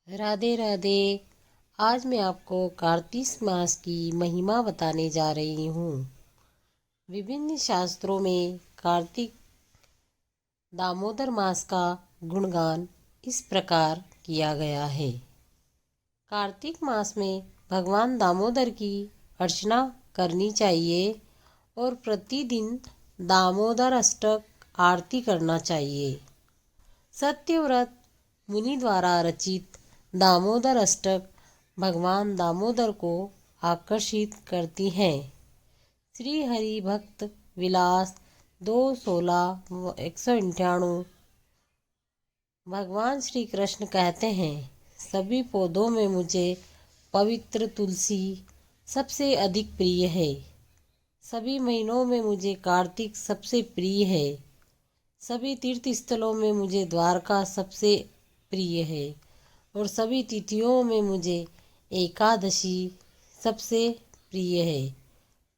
राधे राधे। आज मैं आपको कार्तिक मास की महिमा बताने जा रही हूँ। विभिन्न शास्त्रों में कार्तिक दामोदर मास का गुणगान इस प्रकार किया गया है। कार्तिक मास में भगवान दामोदर की अर्चना करनी चाहिए और प्रतिदिन दामोदर अष्टक आरती करना चाहिए। सत्यव्रत मुनि द्वारा रचित दामोदर अष्टक भगवान दामोदर को आकर्षित करती हैं। श्री हरि भक्त विलास 2:16-198। भगवान श्री कृष्ण कहते हैं, सभी पौधों में मुझे पवित्र तुलसी सबसे अधिक प्रिय है। सभी महीनों में मुझे कार्तिक सबसे प्रिय है। सभी तीर्थ स्थलों में मुझे द्वारका सबसे प्रिय है और सभी तिथियों में मुझे एकादशी सबसे प्रिय है।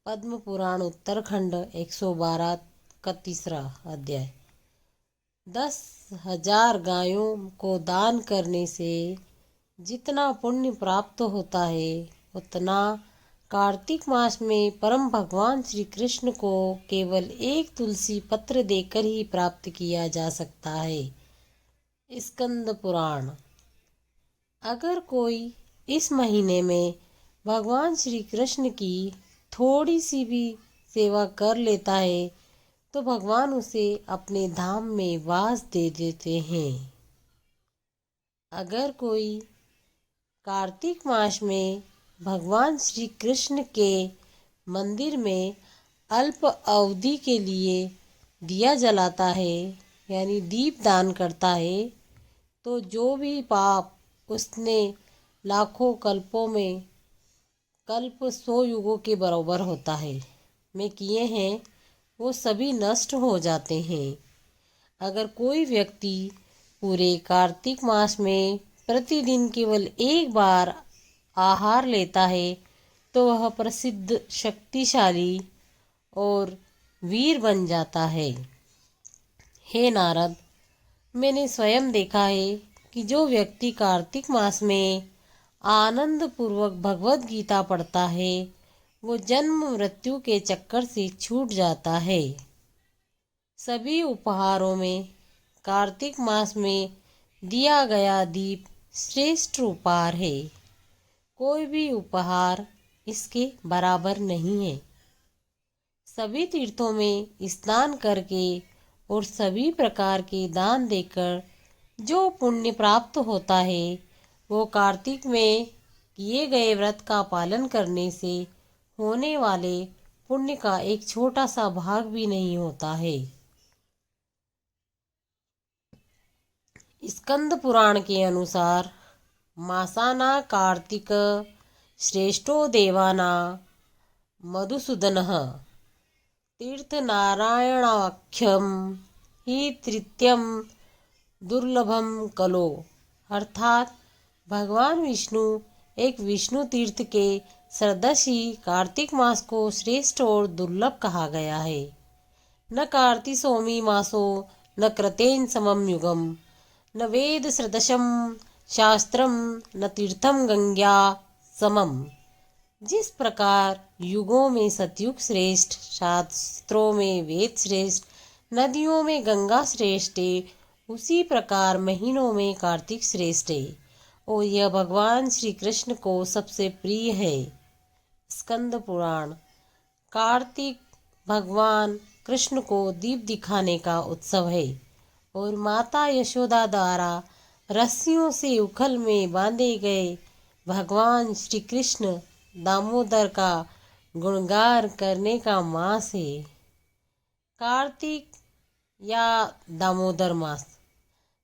पद्म पुराण उत्तरखंड 112 का 3 अध्याय। 10,000 गायों को दान करने से जितना पुण्य प्राप्त होता है उतना कार्तिक मास में परम भगवान श्री कृष्ण को केवल एक तुलसी पत्र देकर ही प्राप्त किया जा सकता है। स्कंद पुराण। अगर कोई इस महीने में भगवान श्री कृष्ण की थोड़ी सी भी सेवा कर लेता है तो भगवान उसे अपने धाम में वास दे देते हैं। अगर कोई कार्तिक मास में भगवान श्री कृष्ण के मंदिर में अल्प अवधि के लिए दिया जलाता है यानी दीप दान करता है तो जो भी पाप उसने लाखों कल्पों में कल्प 100 युगों के बराबर होता है में किए हैं वो सभी नष्ट हो जाते हैं। अगर कोई व्यक्ति पूरे कार्तिक मास में प्रतिदिन केवल एक बार आहार लेता है तो वह प्रसिद्ध शक्तिशाली और वीर बन जाता है। हे नारद, मैंने स्वयं देखा है कि जो व्यक्ति कार्तिक मास में आनंद पूर्वक भगवत गीता पढ़ता है वो जन्म मृत्यु के चक्कर से छूट जाता है। सभी उपहारों में कार्तिक मास में दिया गया दीप श्रेष्ठ उपहार है। कोई भी उपहार इसके बराबर नहीं है। सभी तीर्थों में स्नान करके और सभी प्रकार के दान देकर जो पुण्य प्राप्त होता है वो कार्तिक में किए गए व्रत का पालन करने से होने वाले पुण्य का एक छोटा सा भाग भी नहीं होता है। स्कंद पुराण के अनुसार मासाना कार्तिक श्रेष्ठो देवाना मधुसूदनः तीर्थनारायणाख्यम ही तृतीयम दुर्लभम कलो। अर्थात भगवान विष्णु एक विष्णु तीर्थ के सदस्य कार्तिक मास को श्रेष्ठ और दुर्लभ कहा गया है। न कार्तिसोमी मासो न कृतेन समम युगम न वेद सदृशम शास्त्रम न तीर्थम गंगा समम। जिस प्रकार युगों में सतयुग श्रेष्ठ, शास्त्रों में वेद श्रेष्ठ, नदियों में गंगा श्रेष्ठ है, उसी प्रकार महीनों में कार्तिक श्रेष्ठ है और यह भगवान श्री कृष्ण को सबसे प्रिय है। स्कंद पुराण। कार्तिक भगवान कृष्ण को दीप दिखाने का उत्सव है और माता यशोदा द्वारा रस्सियों से उखल में बांधे गए भगवान श्री कृष्ण दामोदर का गुणगान करने का मास है। कार्तिक या दामोदर मास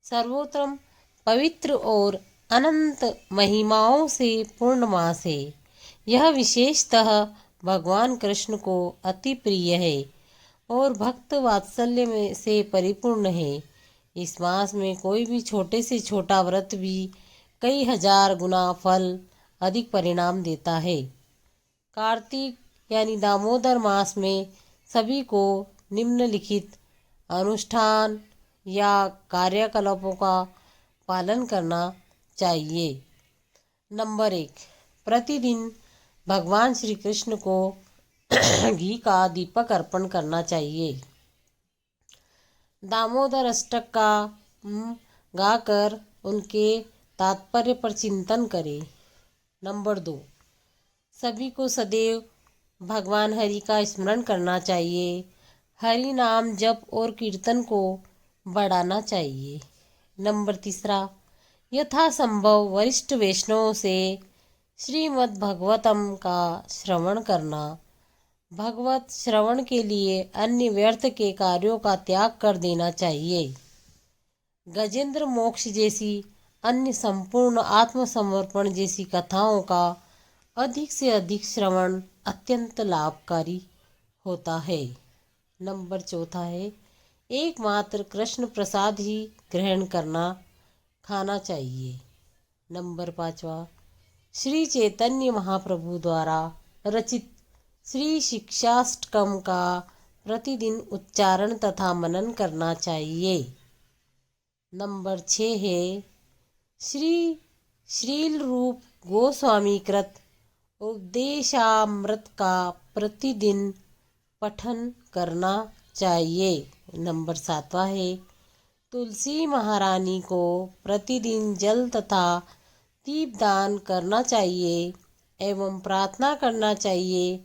सर्वोत्तम, पवित्र और अनंत महिमाओं से पूर्ण मास है। यह विशेषतः भगवान कृष्ण को अति प्रिय है और भक्त वात्सल्य में से परिपूर्ण है। इस मास में कोई भी छोटे से छोटा व्रत भी कई हजार गुना फल अधिक परिणाम देता है। कार्तिक यानी दामोदर मास में सभी को निम्नलिखित अनुष्ठान या कार्यकलापों का पालन करना चाहिए। नंबर 1, प्रतिदिन भगवान श्री कृष्ण को घी का दीपक अर्पण करना चाहिए। दामोदर अष्टक का गाकर उनके तात्पर्य पर चिंतन करें। नंबर 2, सभी को सदैव भगवान हरि का स्मरण करना चाहिए। हरि नाम जप और कीर्तन को बढ़ाना चाहिए। नंबर 3, यथासंभव वरिष्ठ वैष्णवों से श्रीमद् भागवतम का श्रवण करना। भगवत श्रवण के लिए अन्य व्यर्थ के कार्यों का त्याग कर देना चाहिए। गजेंद्र मोक्ष जैसी अन्य संपूर्ण आत्मसमर्पण जैसी कथाओं का अधिक से अधिक श्रवण अत्यंत लाभकारी होता है। नंबर 4 है, एकमात्र कृष्ण प्रसाद ही ग्रहण खाना चाहिए। नंबर 5, श्री चैतन्य महाप्रभु द्वारा रचित श्री शिक्षाष्टकम का प्रतिदिन उच्चारण तथा मनन करना चाहिए। नंबर 6 है, श्रील रूप गोस्वामी कृत उपदेशामृत का प्रतिदिन पठन करना चाहिए। नंबर 7 है, तुलसी महारानी को प्रतिदिन जल तथा दीपदान करना चाहिए एवं प्रार्थना करना चाहिए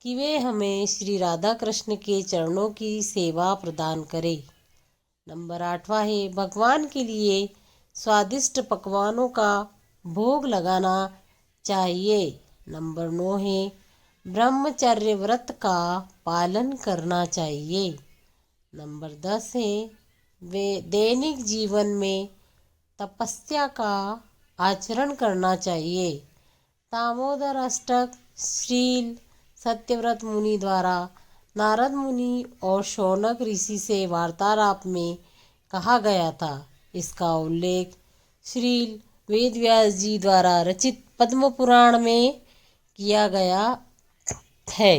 कि वे हमें श्री राधा कृष्ण के चरणों की सेवा प्रदान करें। नंबर 8 है, भगवान के लिए स्वादिष्ट पकवानों का भोग लगाना चाहिए। नंबर 9 है, ब्रह्मचर्य व्रत का पालन करना चाहिए। नंबर 10 है, वे दैनिक जीवन में तपस्या का आचरण करना चाहिए। दामोदर अष्टक श्रील सत्यव्रत मुनि द्वारा नारद मुनि और शौनक ऋषि से वार्तालाप में कहा गया था। इसका उल्लेख श्रील वेदव्यास जी द्वारा रचित पद्म पुराण में किया गया है।